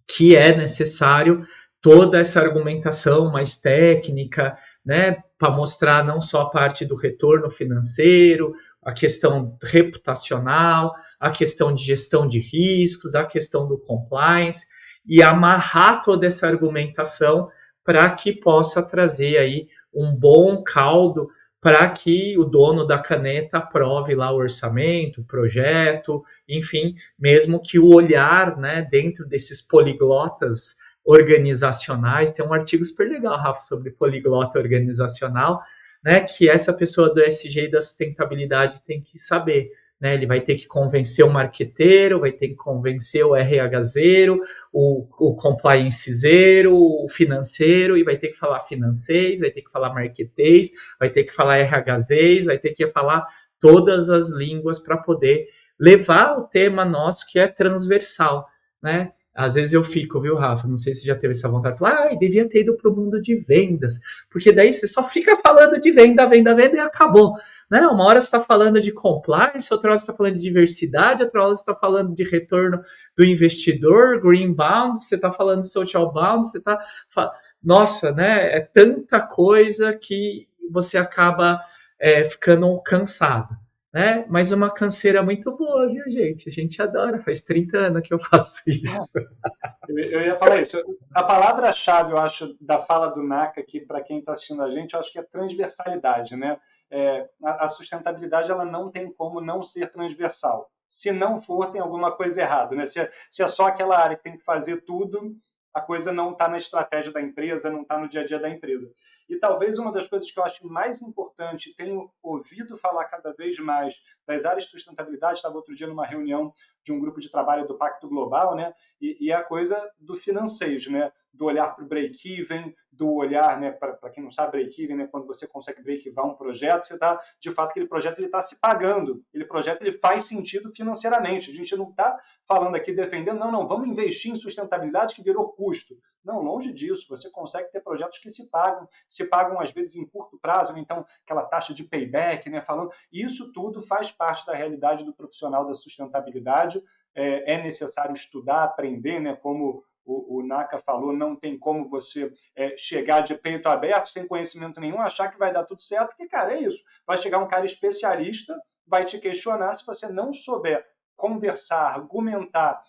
que é necessário toda essa argumentação mais técnica, né, para mostrar não só a parte do retorno financeiro, a questão reputacional, a questão de gestão de riscos, a questão do compliance, e amarrar toda essa argumentação para que possa trazer aí um bom caldo para que o dono da caneta aprove lá o orçamento, o projeto, enfim, mesmo que o olhar, né, dentro desses poliglotas organizacionais, tem um artigo super legal, Rafa, sobre poliglota organizacional, né, que essa pessoa do SG e da sustentabilidade tem que saber. Né, ele vai ter que convencer o marqueteiro, vai ter que convencer o RH zero, o compliance zero, o financeiro, e vai ter que falar financeiro, vai ter que falar marketês, vai ter que falar RHzês, vai ter que falar todas as línguas para poder levar o tema nosso que é transversal, né? Às vezes eu fico, viu, Rafa? Não sei se já teve essa vontade de falar, devia ter ido para o mundo de vendas, porque daí você só fica falando de venda, venda, venda e acabou. Né? Uma hora você está falando de compliance, outra hora você está falando de diversidade, outra hora você está falando de retorno do investidor, green bound, você está falando de social bound, você está... Nossa, né? É tanta coisa que você acaba ficando cansado. Né? Mas uma canseira muito boa, viu, gente? A gente adora, faz 30 anos que eu faço isso. Eu ia falar isso. A palavra-chave, eu acho, da fala do Naka aqui, para quem está assistindo a gente, eu acho que é transversalidade, né? A sustentabilidade ela não tem como não ser transversal. Se não for, tem alguma coisa errada, né? Se é só aquela área que tem que fazer tudo, a coisa não está na estratégia da empresa, não está no dia a dia da empresa. E talvez uma das coisas que eu acho mais importante, tenho ouvido falar cada vez mais das áreas de sustentabilidade, estava outro dia numa reunião de um grupo de trabalho do Pacto Global, né? E é a coisa do financeiro, né? Do olhar para o break-even, do olhar, né, para quem não sabe, break-even, né, quando você consegue break-even um projeto, você está, de fato, aquele projeto está se pagando, aquele projeto ele faz sentido financeiramente. A gente não está falando aqui defendendo, não, vamos investir em sustentabilidade que virou custo. Não, longe disso, você consegue ter projetos que se pagam às vezes em curto prazo, né? Então aquela taxa de payback, né, falando, isso tudo faz parte da realidade do profissional da sustentabilidade. É necessário estudar, aprender, né, como o Naka falou, não tem como você chegar de peito aberto, sem conhecimento nenhum, achar que vai dar tudo certo, porque, cara, é isso. Vai chegar um cara especialista, vai te questionar, se você não souber conversar, argumentar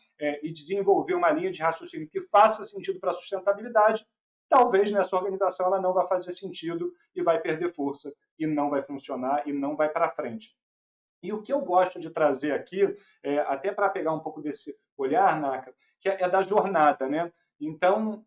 e desenvolver uma linha de raciocínio que faça sentido para a sustentabilidade, talvez nessa organização ela não vai fazer sentido e vai perder força, e não vai funcionar, e não vai para frente. E o que eu gosto de trazer aqui, até para pegar um pouco desse olhar, Naka, que é da jornada, né? Então,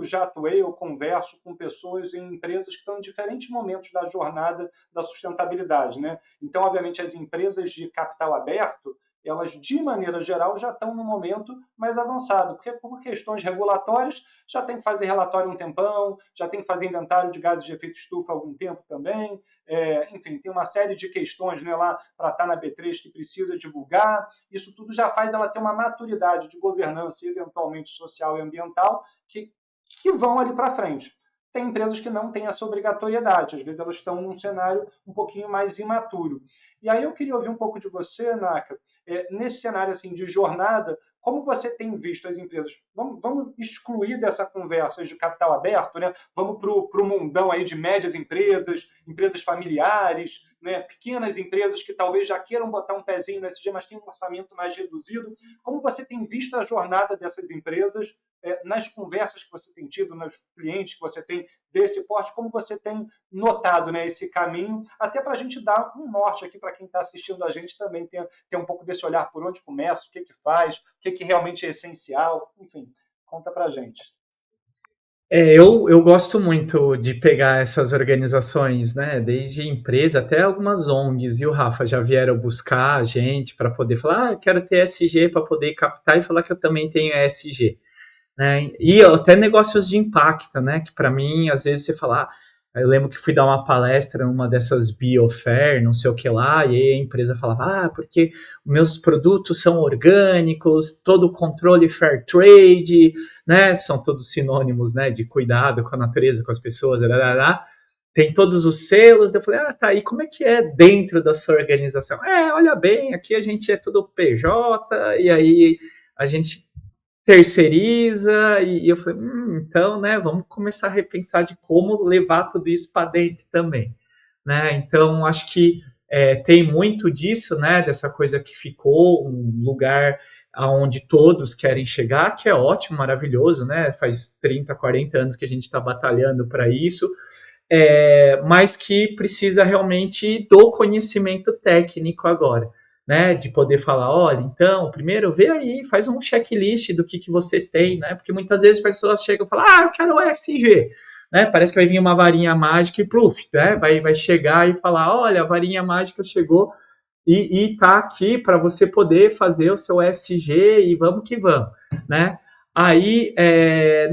já atuei, eu converso com pessoas em empresas que estão em diferentes momentos da jornada da sustentabilidade, né? Então, obviamente, as empresas de capital aberto, elas, de maneira geral, já estão no momento mais avançado, porque por questões regulatórias já tem que fazer relatório um tempão, já tem que fazer inventário de gases de efeito estufa há algum tempo também, enfim, tem uma série de questões, né, lá para estar na B3 que precisa divulgar, isso tudo já faz ela ter uma maturidade de governança, eventualmente social e ambiental, que vão ali para frente. Tem empresas que não têm essa obrigatoriedade, às vezes elas estão num cenário um pouquinho mais imaturo. E aí eu queria ouvir um pouco de você, Naka, nesse cenário assim, de jornada, como você tem visto as empresas? Vamos excluir dessa conversa de capital aberto, né? Vamos para o mundão aí de médias empresas, empresas familiares, né? Pequenas empresas que talvez já queiram botar um pezinho no SG, mas têm um orçamento mais reduzido. Como você tem visto a jornada dessas empresas nas conversas que você tem tido, nos clientes que você tem desse porte, como você tem notado, né, esse caminho, até para a gente dar um norte aqui para quem está assistindo a gente também ter um pouco desse olhar por onde começa, o que faz, o que realmente é essencial, enfim, conta para a gente. Eu gosto muito de pegar essas organizações, né, desde empresa até algumas ONGs, e o Rafa já vieram buscar a gente para poder falar, eu quero ter ESG para poder captar e falar que eu também tenho ESG. Né? E até negócios de impacto, né? Que para mim, às vezes você fala, eu lembro que fui dar uma palestra numa dessas biofair, não sei o que lá, e aí a empresa falava, porque meus produtos são orgânicos, todo o controle fair trade, né? São todos sinônimos, né? De cuidado com a natureza, com as pessoas, tem todos os selos. Eu falei, tá, e como é que é dentro da sua organização? Olha bem, aqui a gente é tudo PJ, e aí a gente terceiriza, e eu falei, então, né, vamos começar a repensar de como levar tudo isso para dentro também, né, então acho que tem muito disso, né, dessa coisa que ficou um lugar aonde todos querem chegar, que é ótimo, maravilhoso, né, faz 30, 40 anos que a gente está batalhando para isso, mas que precisa realmente do conhecimento técnico agora, né, de poder falar, olha, então, primeiro vê aí, faz um checklist do que você tem, né, porque muitas vezes as pessoas chegam e falam, eu quero o ESG, né, parece que vai vir uma varinha mágica e pluf, né, vai chegar e falar, olha, a varinha mágica chegou e tá aqui para você poder fazer o seu ESG e vamos que vamos, né. Aí,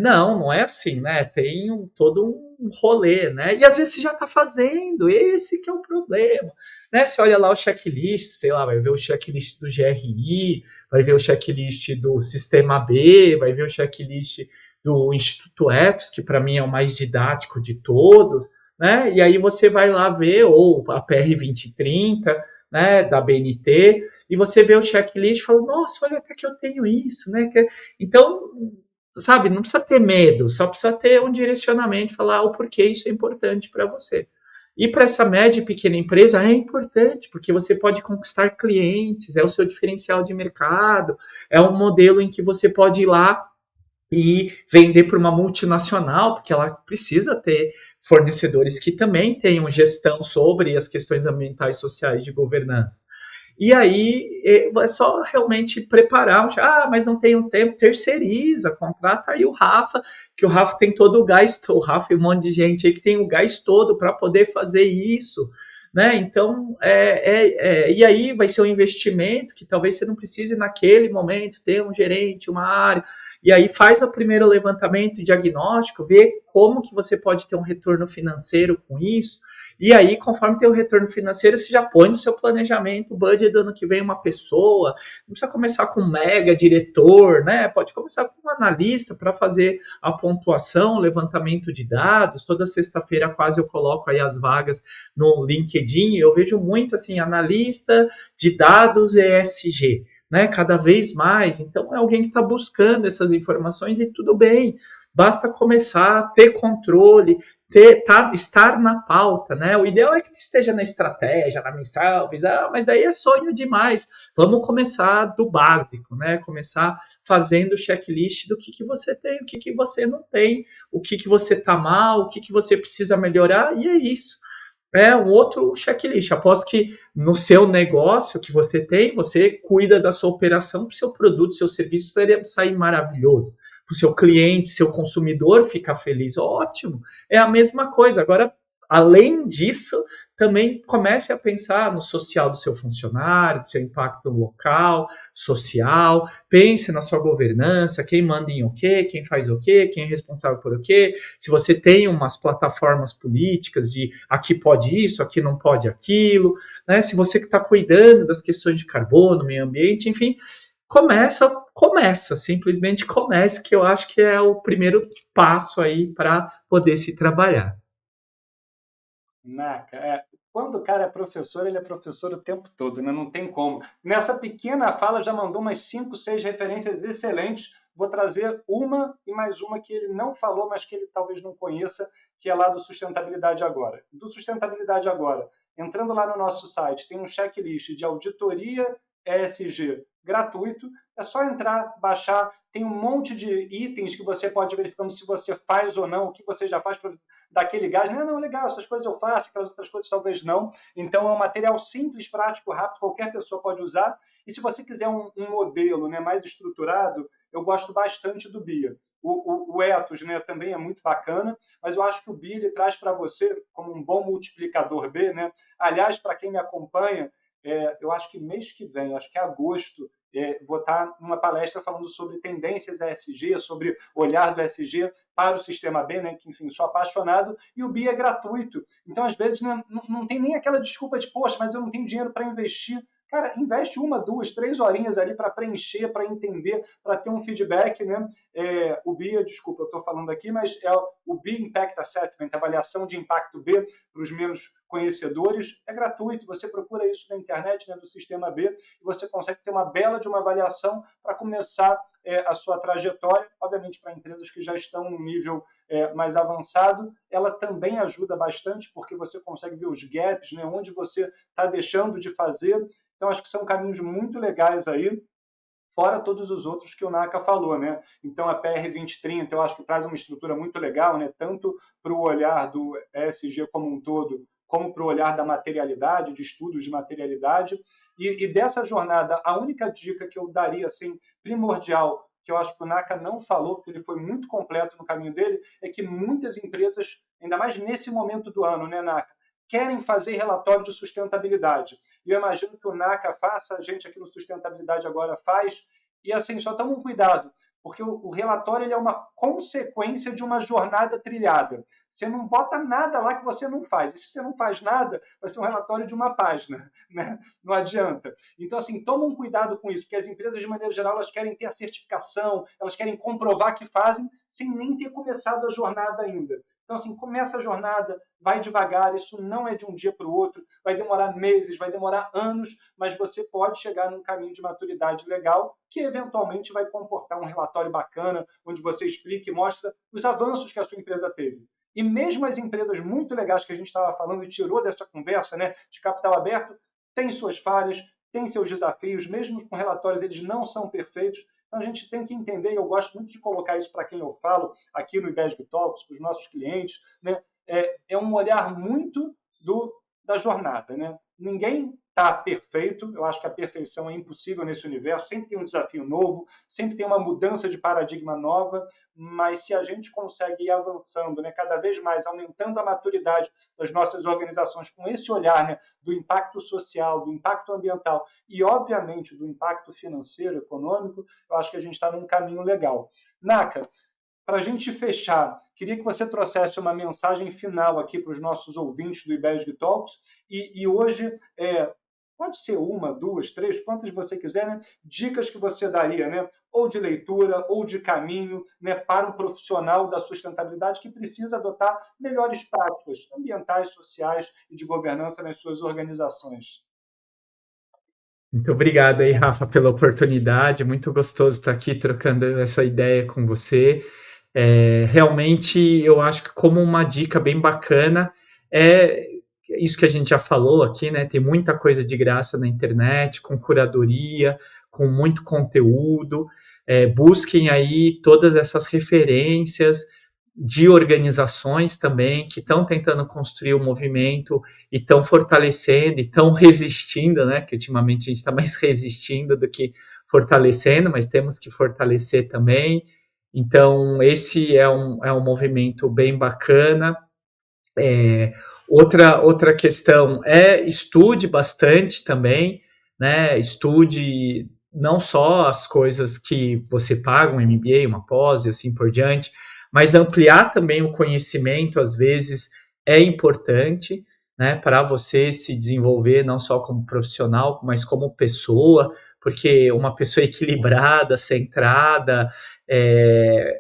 não é assim, né? Tem todo um rolê, né? E às vezes você já está fazendo, esse que é o problema, né? Você olha lá o checklist, sei lá, vai ver o checklist do GRI, vai ver o checklist do Sistema B, vai ver o checklist do Instituto Ethos, que para mim é o mais didático de todos, né? E aí você vai lá ver, ou a PR 2030, né, da BNT, e você vê o checklist e fala, nossa, olha até que eu tenho isso, né? Então, sabe, não precisa ter medo, só precisa ter um direcionamento, falar o porquê isso é importante para você. E para essa média e pequena empresa é importante, porque você pode conquistar clientes, é o seu diferencial de mercado, é um modelo em que você pode ir lá e vender para uma multinacional, porque ela precisa ter fornecedores que também tenham gestão sobre as questões ambientais, sociais de governança. E aí é só realmente preparar, mas não tenho tempo, terceiriza, contrata aí o Rafa, que o Rafa tem todo o gás, o Rafa e um monte de gente aí que tem o gás todo para poder fazer isso, né? Então, e aí vai ser um investimento que talvez você não precise naquele momento ter um gerente, uma área, e aí faz o primeiro levantamento diagnóstico, vê como que você pode ter um retorno financeiro com isso, e aí, conforme tem o retorno financeiro, você já põe no seu planejamento o budget do ano que vem uma pessoa, não precisa começar com um mega diretor, né? Pode começar com um analista para fazer a pontuação, o levantamento de dados. Toda sexta-feira quase eu coloco aí as vagas no LinkedIn, eu vejo muito assim, analista de dados ESG, né? Cada vez mais, então é alguém que está buscando essas informações e tudo bem, basta começar a ter controle, estar na pauta, né? O ideal é que esteja na estratégia, na missão, mas daí é sonho demais. Vamos começar do básico, né? Começar fazendo o checklist do que você tem, o que você não tem, o que você está mal, o que você precisa melhorar, e é isso. É um outro checklist. Aposto que no seu negócio que você tem, você cuida da sua operação para o seu produto, seu serviço sair maravilhoso. Para o seu cliente, seu consumidor ficar feliz. Ótimo. É a mesma coisa. Agora, além disso, também comece a pensar no social do seu funcionário, do seu impacto local, social. Pense na sua governança, quem manda em o quê, quem faz o quê, quem é responsável por o quê. Se você tem umas plataformas políticas de aqui pode isso, aqui não pode aquilo, né? Se você que está cuidando das questões de carbono, meio ambiente, enfim, simplesmente comece, que eu acho que é o primeiro passo aí para poder se trabalhar. Quando o cara é professor, ele é professor o tempo todo, né? Não tem como. Nessa pequena fala já mandou umas 5, 6 referências excelentes. Vou trazer uma e mais uma que ele não falou, mas que ele talvez não conheça, que é lá do Sustentabilidade Agora. Do Sustentabilidade Agora, entrando lá no nosso site, tem um checklist de auditoria ESG gratuito. É só entrar, baixar, tem um monte de itens que você pode verificando se você faz ou não, o que você já faz para daquele gás. Não, legal, essas coisas eu faço, aquelas outras coisas talvez não. Então é um material simples, prático, rápido, qualquer pessoa pode usar. E se você quiser um modelo, né, mais estruturado, eu gosto bastante do BIA. O Ethos, né, também é muito bacana, mas eu acho que o BIA ele traz para você como um bom multiplicador B, né? Aliás, para quem me acompanha, eu acho que mês que vem, acho que é agosto, vou estar numa palestra falando sobre tendências ESG, sobre olhar do ESG para o sistema B, né, que, enfim, sou apaixonado, e o BI é gratuito. Então, às vezes, não tem nem aquela desculpa de, poxa, mas eu não tenho dinheiro para investir. Cara, investe 1, 2, 3 horinhas ali para preencher, para entender, para ter um feedback, né? O BIA, desculpa, eu estou falando aqui, mas é o BIA Impact Assessment, avaliação de impacto B para os menos conhecedores, é gratuito. Você procura isso na internet, né, do Sistema B, e você consegue ter uma bela de uma avaliação para começar a sua trajetória. Obviamente, para empresas que já estão num nível mais avançado, ela também ajuda bastante, porque você consegue ver os gaps, né, onde você está deixando de fazer. Então, acho que são caminhos muito legais aí, fora todos os outros que o Naka falou, né? Então, a PR 2030, eu acho que traz uma estrutura muito legal, né? Tanto para o olhar do ESG como um todo, como para o olhar da materialidade, de estudos de materialidade. E dessa jornada, a única dica que eu daria, assim, primordial, que eu acho que o Naka não falou, porque ele foi muito completo no caminho dele, é que muitas empresas, ainda mais nesse momento do ano, né, Naka, querem fazer relatório de sustentabilidade. E eu imagino que o NACA faça, a gente aqui no Sustentabilidade Agora faz, e assim, só toma um cuidado, porque o relatório ele é uma consequência de uma jornada trilhada. Você não bota nada lá que você não faz. E se você não faz nada, vai ser um relatório de uma página, né? Não adianta. Então, assim, toma um cuidado com isso, porque as empresas, de maneira geral, elas querem ter a certificação, elas querem comprovar que fazem, sem nem ter começado a jornada ainda. Então, assim, começa a jornada, vai devagar, isso não é de um dia para o outro, vai demorar meses, vai demorar anos, mas você pode chegar num caminho de maturidade legal que, eventualmente, vai comportar um relatório bacana, onde você explica e mostra os avanços que a sua empresa teve. E mesmo as empresas muito legais que a gente estava falando e tirou dessa conversa, né, de capital aberto, têm suas falhas, têm seus desafios, mesmo com relatórios eles não são perfeitos. Então a gente tem que entender, e eu gosto muito de colocar isso para quem eu falo aqui no IBESG Talks, para os nossos clientes, né? É um olhar muito da jornada. Né? Ninguém está perfeito, eu acho que a perfeição é impossível nesse universo, sempre tem um desafio novo, sempre tem uma mudança de paradigma nova, mas se a gente consegue ir avançando, né, cada vez mais, aumentando a maturidade das nossas organizações com esse olhar, né, do impacto social, do impacto ambiental e, obviamente, do impacto financeiro, econômico, eu acho que a gente está num caminho legal. Naka, para a gente fechar, queria que você trouxesse uma mensagem final aqui para os nossos ouvintes do IBESG Talks. E hoje, pode ser 1, 2, 3, quantas você quiser, né? Dicas que você daria, né? Ou de leitura, ou de caminho, né? Para um profissional da sustentabilidade que precisa adotar melhores práticas ambientais, sociais e de governança nas suas organizações. Muito obrigado aí, Rafa, pela oportunidade. Muito gostoso estar aqui trocando essa ideia com você. Realmente, eu acho que como uma dica bem bacana, é isso que a gente já falou aqui, né? Tem muita coisa de graça na internet, com curadoria, com muito conteúdo. Busquem aí todas essas referências de organizações também que estão tentando construir o movimento e estão fortalecendo e estão resistindo, né? Que ultimamente a gente está mais resistindo do que fortalecendo, mas temos que fortalecer também. Então, esse é um movimento bem bacana. Outra questão estude bastante também, né? Estude não só as coisas que você paga, um MBA, uma pós e assim por diante, mas ampliar também o conhecimento, às vezes, é importante, né? Para você se desenvolver não só como profissional, mas como pessoa, porque uma pessoa equilibrada, centrada, é,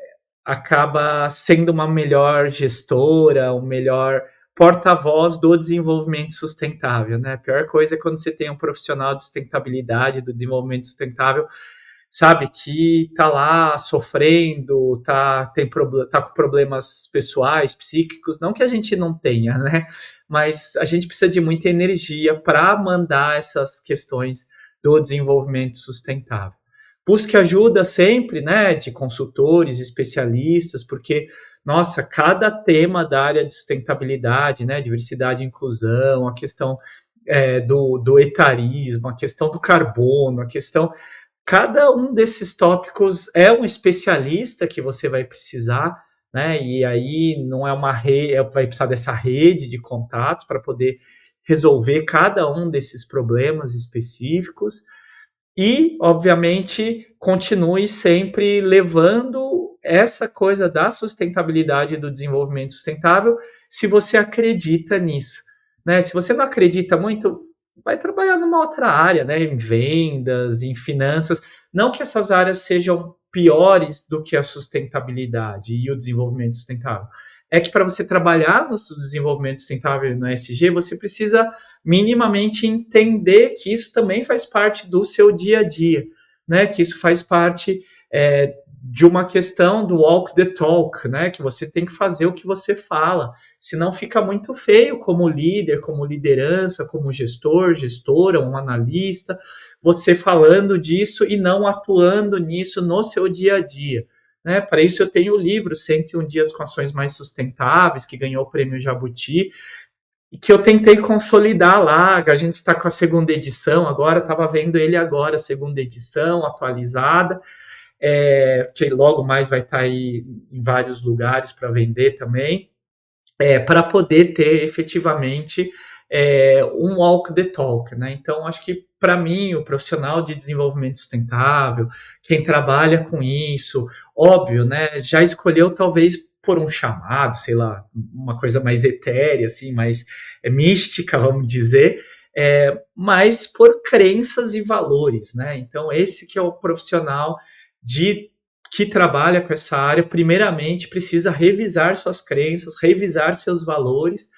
acaba sendo uma melhor gestora, um melhor porta-voz do desenvolvimento sustentável, né? A pior coisa é quando você tem um profissional de sustentabilidade, do desenvolvimento sustentável, sabe, que tá lá sofrendo, tá com problemas pessoais, psíquicos, não que a gente não tenha, né? Mas a gente precisa de muita energia para mandar essas questões do desenvolvimento sustentável. Busque ajuda sempre, né, de consultores, especialistas, porque, nossa, cada tema da área de sustentabilidade, né, diversidade e inclusão, a questão do etarismo, a questão do carbono, a questão. Cada um desses tópicos é um especialista que você vai precisar, né? E aí não é uma rede, vai precisar dessa rede de contatos para poder resolver cada um desses problemas específicos. E, obviamente, continue sempre levando essa coisa da sustentabilidade e do desenvolvimento sustentável, se você acredita nisso, né? Se você não acredita muito, vai trabalhar numa outra área, né? Em vendas, em finanças. Não que essas áreas sejam piores do que a sustentabilidade e o desenvolvimento sustentável. É que para você trabalhar no desenvolvimento sustentável e no ESG, você precisa minimamente entender que isso também faz parte do seu dia a dia, né? Que isso faz parte de uma questão do walk the talk, né? Que você tem que fazer o que você fala, senão fica muito feio como líder, como liderança, como gestor, gestora, um analista, você falando disso e não atuando nisso no seu dia a dia. Né? Para isso eu tenho o livro 101 Dias com Ações Mais Sustentáveis, que ganhou o prêmio Jabuti, e que eu tentei consolidar lá. A gente está com a segunda edição agora, estava vendo ele agora, a segunda edição atualizada, que logo mais vai estar aí em vários lugares para vender também, para poder ter efetivamente um walk the talk, né? Então, acho que para mim, o profissional de desenvolvimento sustentável, quem trabalha com isso, óbvio, né? Já escolheu talvez por um chamado, sei lá, uma coisa mais etérea, assim, mais mística, vamos dizer, mas por crenças e valores, né? Então, esse que é o profissional que trabalha com essa área, primeiramente precisa revisar suas crenças, revisar seus valores,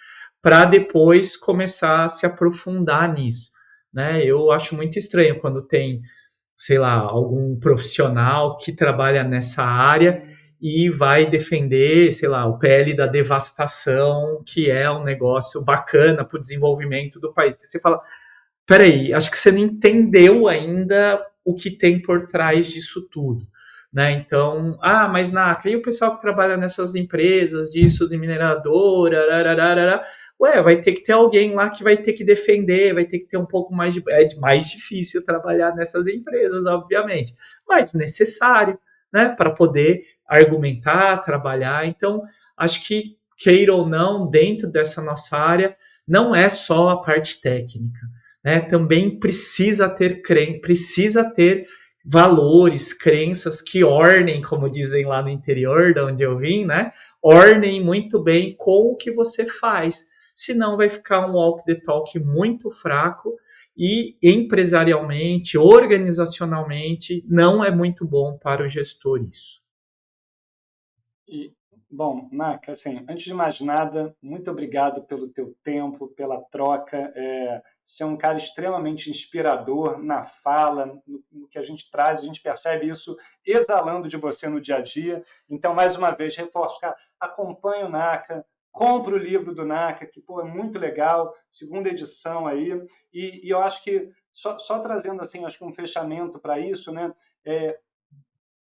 para depois começar a se aprofundar nisso, né? Eu acho muito estranho quando tem, sei lá, algum profissional que trabalha nessa área e vai defender, sei lá, o PL da devastação, que é um negócio bacana para o desenvolvimento do país. Você fala, peraí, acho que você não entendeu ainda o que tem por trás disso tudo. Né? Então, mas Naka, e o pessoal que trabalha nessas empresas, disso, de mineradora, arararara, vai ter que ter alguém lá que vai ter que defender, vai ter que ter um pouco mais de. É mais difícil trabalhar nessas empresas, obviamente, mas necessário, né? Para poder argumentar, trabalhar. Então, acho que, queira ou não, dentro dessa nossa área, não é só a parte técnica, né? Também precisa ter valores, crenças que ornem, como dizem lá no interior, de onde eu vim, né? Ornem muito bem com o que você faz. Senão vai ficar um walk the talk muito fraco e empresarialmente, organizacionalmente, não é muito bom para o gestor isso. E Bom, Naka, assim, antes de mais nada, muito obrigado pelo teu tempo, pela troca. Você é um cara extremamente inspirador na fala, no que a gente traz, a gente percebe isso exalando de você no dia a dia. Então, mais uma vez, reforço, cara, acompanhe o Naka, compre o livro do Naka, que pô, é muito legal, segunda edição aí. E eu acho que, só trazendo assim, acho que um fechamento para isso, né? É,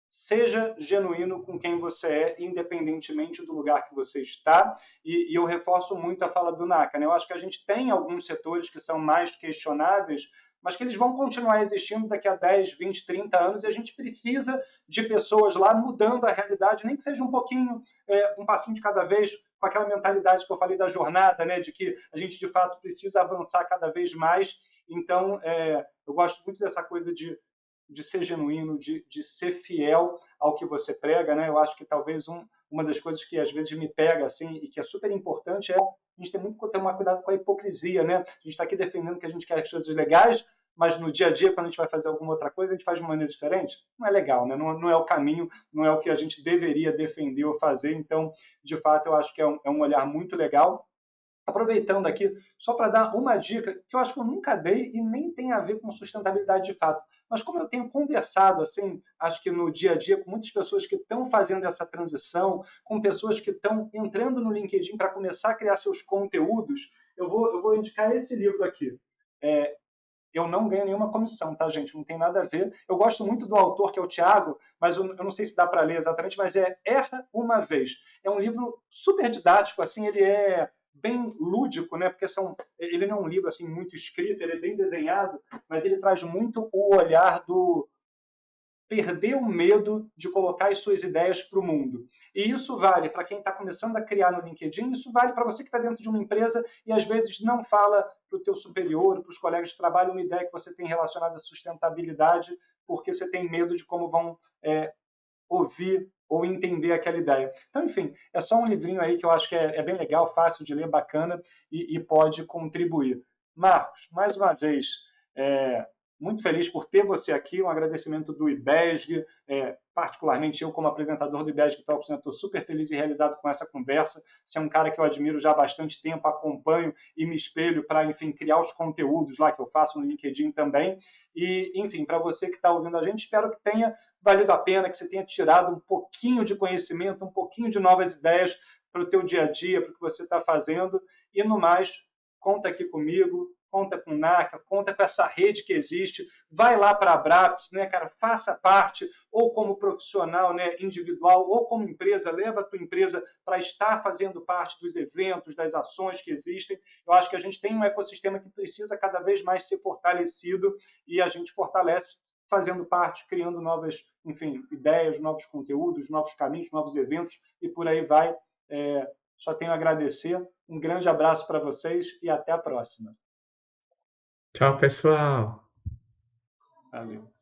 seja genuíno com quem você é, independentemente do lugar que você está. E eu reforço muito a fala do Naka. Né? Eu acho que a gente tem alguns setores que são mais questionáveis, mas que eles vão continuar existindo daqui a 10, 20, 30 anos, e a gente precisa de pessoas lá mudando a realidade, nem que seja um pouquinho, um passinho de cada vez, com aquela mentalidade que eu falei da jornada, né, de que a gente de fato precisa avançar cada vez mais. Então, eu gosto muito dessa coisa de ser genuíno, de ser fiel ao que você prega, né? Eu acho que talvez uma das coisas que às vezes me pega assim e que é super importante é a gente tem muito que tomar cuidado com a hipocrisia, né? A gente está aqui defendendo que a gente quer as coisas legais, mas no dia a dia, quando a gente vai fazer alguma outra coisa, a gente faz de maneira diferente. Não é legal, né? Não é o caminho, não é o que a gente deveria defender ou fazer. Então, de fato, eu acho que é um olhar muito legal. Aproveitando aqui, só para dar uma dica que eu acho que eu nunca dei e nem tem a ver com sustentabilidade de fato, mas como eu tenho conversado, assim, acho que no dia a dia, com muitas pessoas que estão fazendo essa transição, com pessoas que estão entrando no LinkedIn para começar a criar seus conteúdos, eu vou indicar esse livro aqui. É, eu não ganho nenhuma comissão, tá, gente? Não tem nada a ver. Eu gosto muito do autor, que é o Tiago, mas eu não sei se dá para ler exatamente, mas é Erra Uma Vez. É um livro super didático, assim, ele é bem lúdico, né? Porque ele não é um livro assim muito escrito, ele é bem desenhado, mas ele traz muito o olhar do perder o medo de colocar as suas ideias para o mundo. E isso vale para quem está começando a criar no LinkedIn, isso vale para você que está dentro de uma empresa e às vezes não fala para o teu superior, para os colegas de trabalho, uma ideia que você tem relacionada à sustentabilidade, porque você tem medo de como vão ouvir ou entender aquela ideia. Então, enfim, é só um livrinho aí que eu acho que é bem legal, fácil de ler, bacana e pode contribuir. Marcos, mais uma vez, é, muito feliz por ter você aqui, um agradecimento do IBESG, particularmente eu como apresentador do IBESG Talks, estou super feliz e realizado com essa conversa. Você é um cara que eu admiro já há bastante tempo, acompanho e me espelho para, enfim, criar os conteúdos lá que eu faço no LinkedIn também. E, enfim, para você que está ouvindo a gente, espero que tenha valido a pena, que você tenha tirado um pouquinho de conhecimento, um pouquinho de novas ideias para o teu dia a dia, para o que você está fazendo. E no mais, conta aqui comigo, conta com o NACA, conta com essa rede que existe, vai lá para a Abraps, né, cara, faça parte, ou como profissional, né, individual, ou como empresa, leva a tua empresa para estar fazendo parte dos eventos, das ações que existem. Eu acho que a gente tem um ecossistema que precisa cada vez mais ser fortalecido e a gente fortalece fazendo parte, criando novas, enfim, ideias, novos conteúdos, novos caminhos, novos eventos e por aí vai. Só tenho a agradecer. Um grande abraço para vocês e até a próxima. Tchau, pessoal. Valeu.